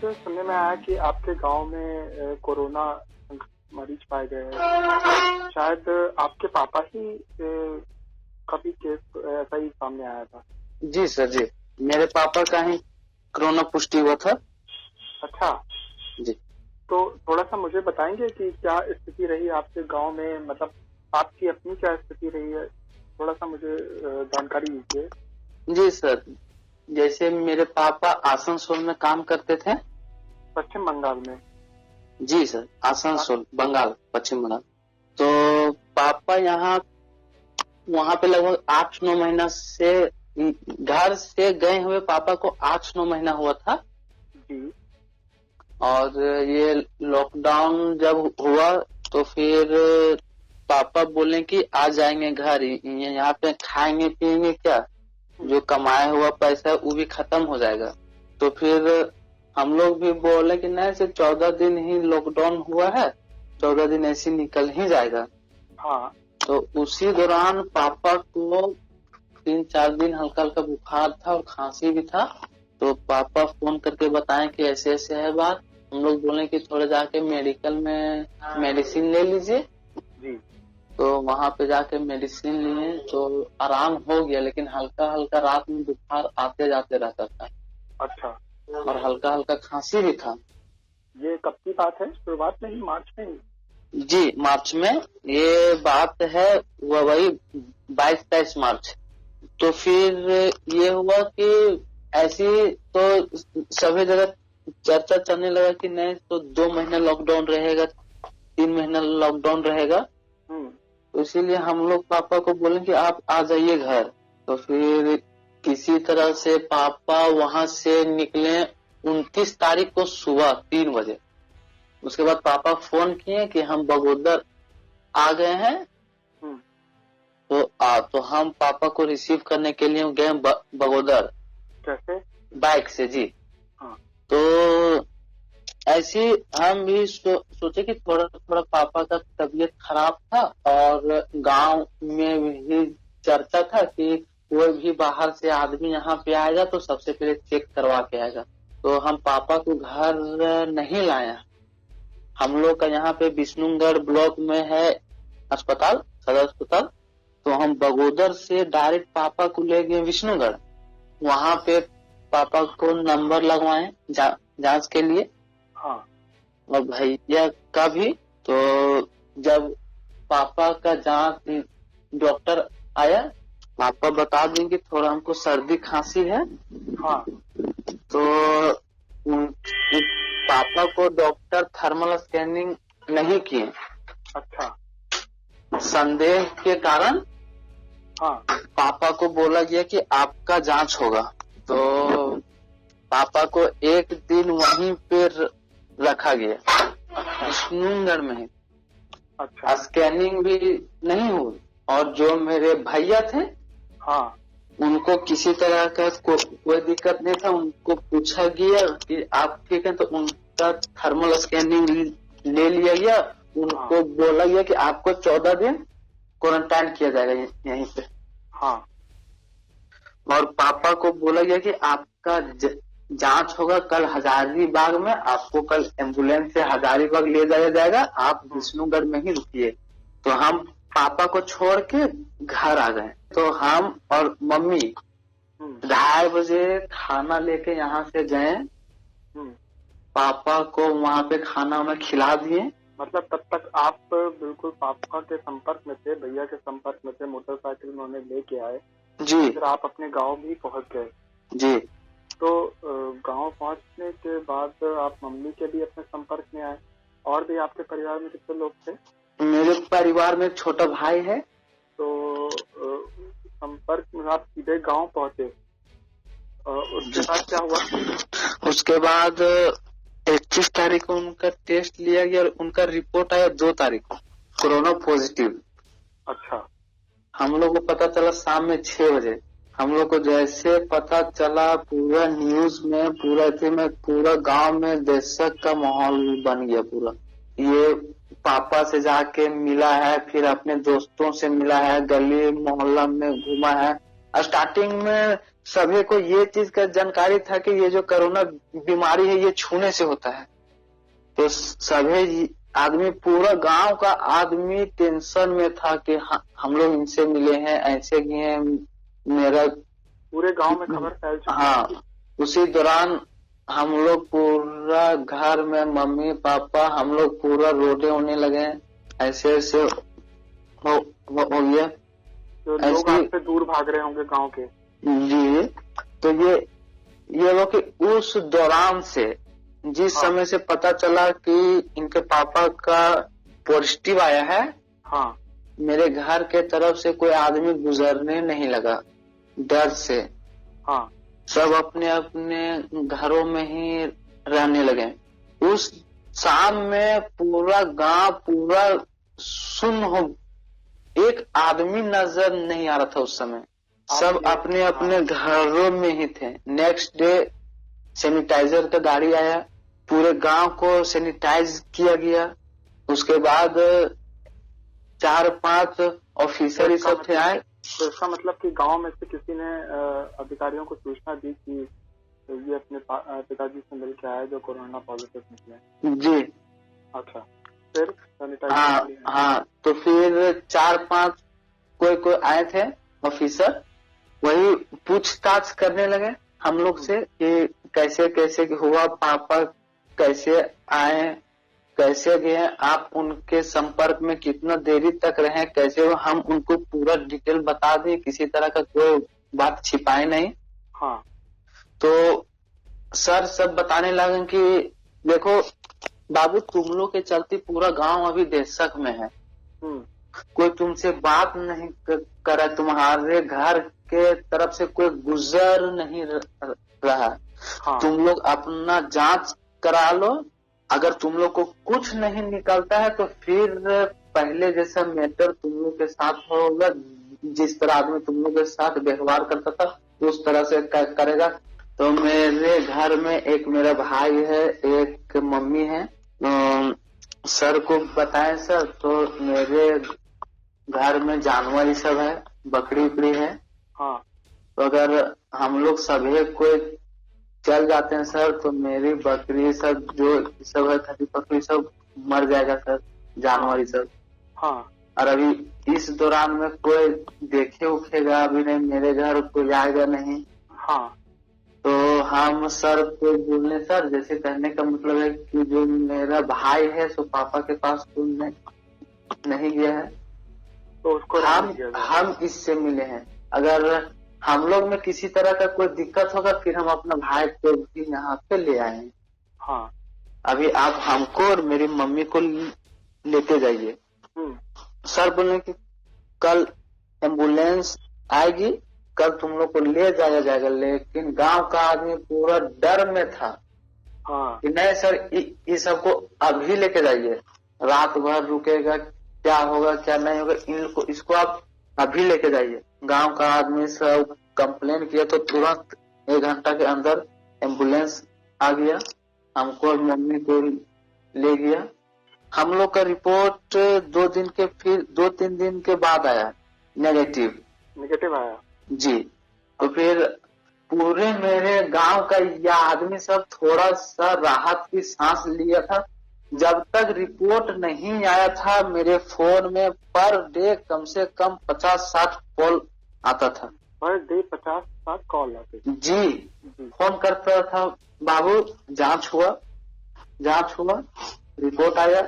मुझे सुनने में आया कि आपके गांव में कोरोना मरीज पाए गए हैं। शायद आपके पापा ही कभी केस ऐसा ही सामने आया था। जी सर जी, मेरे पापा का ही कोरोना पुष्टि हुआ था। अच्छा जी, तो थोड़ा सा मुझे बताएंगे कि क्या स्थिति रही आपके गांव में, मतलब आपकी अपनी क्या स्थिति रही है, थोड़ा सा मुझे जानकारी दीजिए। जी सर, जैसे मेरे पापा आसनसोल में काम करते थे। पश्चिम बंगाल में? जी सर, आसनसोल बंगाल, पश्चिम बंगाल। तो पापा यहाँ वहाँ पे लगभग 8-9 महीना से घर से गए हुए पापा को 8-9 महीना हुआ था। जी। और ये लॉकडाउन जब हुआ तो फिर पापा बोले कि आ जाएंगे घर, यहाँ पे खाएंगे पिएंगे क्या, जो कमाया हुआ पैसा है वो भी खत्म हो जाएगा। तो फिर हम लोग भी बोले कि नहीं, सिर्फ 14 दिन ही लॉकडाउन हुआ है, 14 दिन ऐसे निकल ही जाएगा। हाँ। तो उसी दौरान पापा को 3-4 दिन हल्का हल्का बुखार था और खांसी भी था। तो पापा फोन करके बताएं कि ऐसे ऐसे है बात। हम लोग बोले कि थोड़ा जाके मेडिकल में मेडिसिन ले लीजिए। जी। तो वहां पे जाके मेडिसिन लिए तो आराम हो गया, लेकिन हल्का हल्का रात में बुखार आते जाते रहता था। अच्छा। और हल्का हल्का खांसी भी था। ये कब की बात है? शुरुआत में ही, मार्च में ही? जी, मार्च में ये बात है, वही 22-23 मार्च। तो फिर ये हुआ कि ऐसी तो सभी जगह चर्चा चलने लगा कि नहीं तो 2 महीने लॉकडाउन रहेगा, 3 महीना लॉकडाउन रहेगा। तो इसीलिए हम लोग पापा को बोले कि आप आ जाइए घर। तो फिर किसी तरह से पापा वहां से निकले 29 तारीख को सुबह 3 बजे। उसके बाद पापा फोन किए कि हम बगोदर आ गए हैं। तो हम पापा को रिसीव करने के लिए गए बगोदर। कैसे? बाइक से जी। हाँ। तो ऐसी हम भी सोचे कि थोड़ा थोड़ा पापा का तबीयत खराब था और गांव में भी चर्चा था कि कोई भी बाहर से आदमी यहाँ पे आएगा तो सबसे पहले चेक करवा के आएगा। तो हम पापा को घर नहीं लाया। हम लोग का यहाँ पे विष्णुगढ़ ब्लॉक में है अस्पताल, सदर अस्पताल। तो हम बगोदर से डायरेक्ट पापा को ले गए विष्णुगढ़। वहां पे पापा को नंबर लगवाए जांच के लिए। हाँ। और भैया का भी। तो जब पापा का जांच डॉक्टर आया, पापा बता देंगे थोड़ा हमको सर्दी खांसी है। हाँ। तो पापा को डॉक्टर थर्मल स्कैनिंग नहीं किए। अच्छा। संदेह के कारण हाँ। पापा को बोला गया कि आपका जांच होगा। तो पापा को एक दिन वहीं पे रखा गया विष्णुगढ़ में ही। अच्छा। स्कैनिंग भी नहीं हुई। और जो मेरे भैया थे, हाँ, उनको किसी तरह का कोई दिक्कत नहीं था। उनको पूछा गया कि आप ठीक है, तो उनका थर्मल स्कैनिंग ले लिया गया। उनको बोला गया कि आपको 14 दिन क्वारंटाइन किया जाएगा यहीं पे। हाँ। और पापा को बोला गया कि आपका जांच होगा कल हजारीबाग में, आपको कल एम्बुलेंस से हजारीबाग ले जाया जाएगा, आप विष्णुगढ़ में ही रुकिए। तो हम पापा को छोड़ के घर आ गए। तो हम और मम्मी 2:30 बजे खाना लेके यहाँ से गए। पापा को वहाँ पे खाना में खिला दिए। मतलब तब तक आप बिल्कुल पापा के संपर्क में थे, भैया के संपर्क में थे, मोटरसाइकिल उन्होंने लेके आए जी। फिर आप अपने गांव भी पहुंच गए जी। तो गांव पहुंचने के बाद आप मम्मी के भी अपने संपर्क में आए। और भी आपके परिवार में कितने लोग थे? मेरे परिवार में एक छोटा भाई है। तो संपर्क में आप सीधे गांव पहुंचे। उसके बाद क्या हुआ? उसके बाद 21 तारीख को उनका टेस्ट लिया गया और उनका रिपोर्ट आया 2 तारीख को कोरोना पॉजिटिव। अच्छा। हम लोग को पता चला शाम में 6 बजे। हम लोग को जैसे पता चला, पूरा न्यूज में, पूरा गांव में दहशत का माहौल बन गया पूरा। ये पापा से जाके मिला है, फिर अपने दोस्तों से मिला है, गली मोहल्ला में घूमा है। स्टार्टिंग में सभी को ये चीज का जानकारी था कि ये जो कोरोना बीमारी है ये छूने से होता है। तो सभी आदमी, पूरा गांव का आदमी टेंशन में था कि हम लोग इनसे मिले हैं, ऐसे किए हैं। मेरा पूरे गांव में खबर फैल चुकी। हाँ, उसी दौरान हम लोग पूरा घर में मम्मी पापा हम लोग पूरा रोने होने लगे। ऐसे ऐसे हो गया। तो लोग आपसे दूर भाग रहे होंगे गांव के। जी, तो ये वो कि उस दौरान से जिस समय से पता चला कि इनके पापा का पॉजिटिव आया है, हाँ, मेरे घर के तरफ से कोई आदमी गुजरने नहीं लगा डर से। हाँ, सब अपने अपने घरों में ही रहने लगे। उस शाम में पूरा गांव पूरा सुन्न हो, एक आदमी नजर नहीं आ रहा था उस समय। सब अपने अपने घरों में ही थे। नेक्स्ट डे सैनिटाइजर का गाड़ी आया, पूरे गांव को सैनिटाइज किया गया। उसके बाद 4-5 ऑफिसर सब थे आए। तो इसका मतलब कि गांव में से किसी ने अधिकारियों को सूचना दी कि ये अपने पिताजी से मिल के आए जो कोरोना पॉजिटिव निकले। जी, अच्छा, फिर हाँ, तो फिर 4-5 कोई आए थे ऑफिसर, वही पूछताछ करने लगे हम लोग से कि कैसे कैसे हुआ, पापा कैसे आए, कैसे गए, आप उनके संपर्क में कितना देरी तक रहे, कैसे हो। हम उनको पूरा डिटेल बता दें, किसी तरह का कोई बात छिपाए नहीं। हाँ, तो सर सब बताने लगे कि देखो बाबू, तुम लोग के चलते पूरा गांव अभी दहशत में है। कोई तुमसे बात नहीं करे, तुम्हारे घर के तरफ से कोई गुजर नहीं रहा। हाँ, तुम लोग अपना जांच करा लो। अगर तुम लोग को कुछ नहीं निकलता है तो फिर पहले जैसा मैटर तुम लोग के साथ होगा। जिस तरह आदमी तुम लोग के साथ व्यवहार करता था उस तरह से करेगा। तो मेरे घर में एक मेरा भाई है, एक मम्मी है। सर को बताए सर, तो मेरे घर में जानवर ही सब है, बकरी उकरी है। हाँ, तो अगर हम लोग सभी कोई चल जाते हैं सर, तो मेरी बकरी सब जो सब है, खसी बकरी सब मर जाएगा सर, जानवर ही सब। हाँ, और अभी इस दौरान में कोई देखे उखेगा अभी नहीं, मेरे घर कोई आएगा नहीं। हाँ, तो हम सर को बोलने, सर जैसे कहने का मतलब है कि जो मेरा भाई है सो पापा के पास तो नहीं गया है, तो उसको हम इससे मिले हैं। अगर हम लोग में किसी तरह का कोई दिक्कत होगा फिर हम अपना भाई को भी यहाँ पे ले आए। हाँ, अभी आप हमको और मेरी मम्मी को लेते जाइए। सर बोले कि कल एम्बुलेंस आएगी, कल तुम लोग को ले जाया जाएगा। लेकिन गांव का आदमी पूरा डर में था। हाँ, कि नहीं सर, ये सबको अभी लेके जाइए, रात भर रुकेगा, क्या होगा क्या नहीं होगा, इनको इसको आप अभी लेके जाइए। गांव का आदमी सब कंप्लेन किया तो तुरंत 1 घंटा के अंदर एम्बुलेंस आ गया, हमको और मम्मी को ले गया। हम लोग का रिपोर्ट 2-3 दिन के बाद आया, नेगेटिव आया जी। तो फिर पूरे मेरे गांव का यह आदमी सब थोड़ा सा राहत की सांस लिया था। जब तक रिपोर्ट नहीं आया था मेरे फोन में पर डे कम से कम 50-60 कॉल आता था। पर डे 50-60 कॉल आते जी। फोन करता था, बाबू जांच हुआ, रिपोर्ट आया,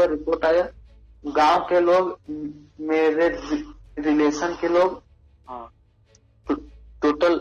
रिपोर्ट आया। गांव के लोग, मेरे रिलेशन के लोग, हाँ, टोटल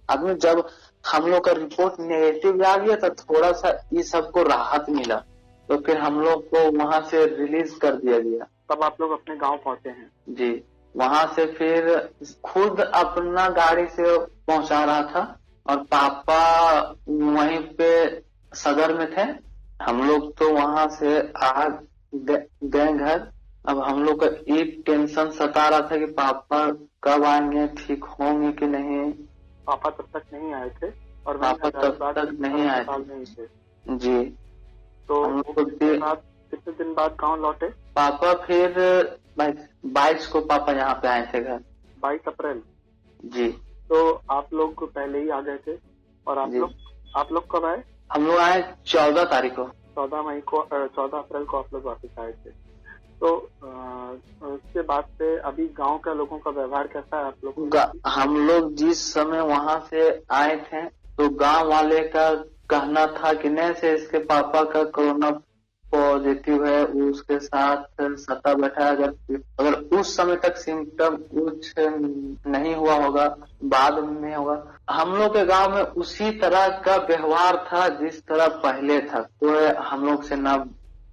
आदमी, जब हम लोग का रिपोर्ट नेगेटिव आ गया तो थोड़ा सा ये सबको राहत मिला। तो फिर हम लोग को वहां से रिलीज कर दिया गया। तब आप लोग अपने गांव पहुंचे हैं? जी, वहां से फिर खुद अपना गाड़ी से पहुंचा रहा था और पापा वहीं पे सदर में थे। हम लोग तो वहां से आ गए घर। अब हम लोग का एक टेंशन सता रहा था कि पापा कब आएंगे, ठीक होंगे कि नहीं। पापा तब तक नहीं आए थे और पापा तब तक नहीं आए थे जी। तो कितने दिन बाद गांव लौटे? पापा फिर 22 को पापा यहाँ पे आए थे घर। 22 अप्रैल? जी। तो आप लोग पहले ही आ गए थे और आप लोग कब आए? हम लोग आए 14 तारीख को। 14 अप्रैल को आप लोग वापस आए थे। तो उसके बाद से अभी गांव के लोगों का व्यवहार कैसा है आप लोग? हम लोग जिस समय वहाँ से आए थे तो गांव वाले का कहना था कि नहीं से इसके पापा का कोरोना पॉजिटिव है, उसके साथ सता बैठा है। अगर उस समय तक सिम्टम कुछ नहीं हुआ होगा, बाद में होगा। हम लोग के गांव में उसी तरह का व्यवहार था जिस तरह पहले था। कोई हम लोग से ना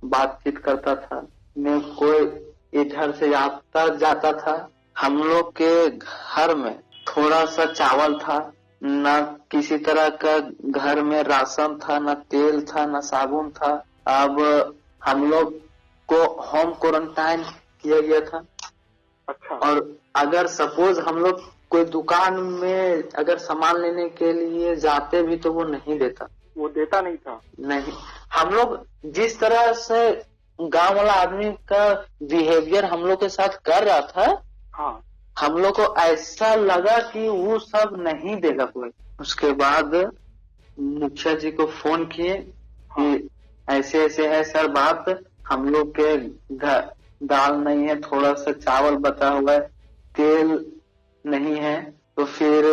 बातचीत करता था, न कोई इधर से आता जाता था। हम लोग के घर में थोड़ा सा चावल था, न किसी तरह का घर में राशन था, न तेल था, न साबुन था। अब हम लोग को होम क्वारंटाइन किया गया था। अच्छा। और अगर सपोज हम लोग कोई दुकान में अगर सामान लेने के लिए जाते भी तो वो नहीं देता। वो देता नहीं था? नहीं। हम लोग जिस तरह से गांव वाला आदमी का बिहेवियर हम लोग के साथ कर रहा था, हाँ, हम लोग को ऐसा लगा कि वो सब नहीं देगा कोई। उसके बाद मुखिया जी को फोन किए कि ऐसे ऐसे है सर बात, हम लोग के घर दाल नहीं है, थोड़ा सा चावल बचा हुआ है, तेल नहीं है। तो फिर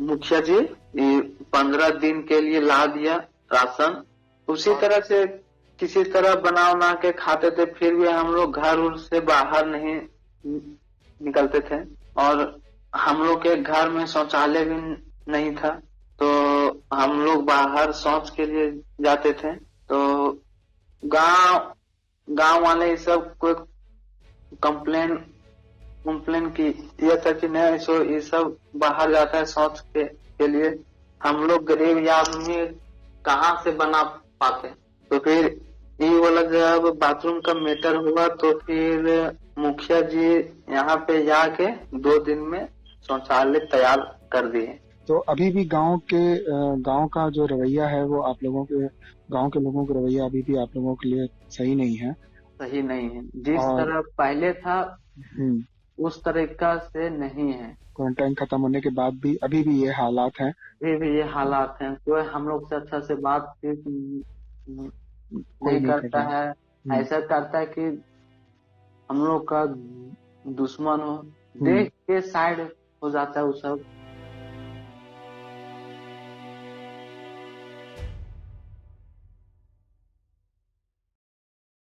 मुखिया जी 15 दिन के लिए ला दिया राशन। उसी तरह से किसी तरह बना के खाते थे। फिर भी हम लोग घर से बाहर नहीं निकलते थे और हम लोग के घर में शौचालय भी नहीं था, तो हम लोग बाहर शौच के लिए जाते थे। तो गांव वाले ये सब कोई कंप्लेन किया था कि नहीं सो ये सब बाहर जाता है शौच के लिए, हम लोग गरीब आदमी कहाँ से बना पाते। तो फिर ये वाला जब बाथरूम का मैटर हुआ तो फिर मुखिया जी यहाँ पे जाके 2 दिन में शौचालय तैयार कर दिए। तो अभी भी गांव का जो रवैया है वो आप लोगों के गांव के लोगों का रवैया अभी भी आप लोगों के लिए सही नहीं है? सही नहीं है। जिस तरह पहले था उस तरीका से नहीं है। क्वारंटाइन खत्म होने के बाद भी अभी भी ये हालात हैं? अभी भी ये हालात हैं। कोई हम लोग से अच्छा से बातचीत नहीं करता है। ऐसा करता है कि हम लोग का दुश्मन हो, देख के साइड हो जाता है वो सब।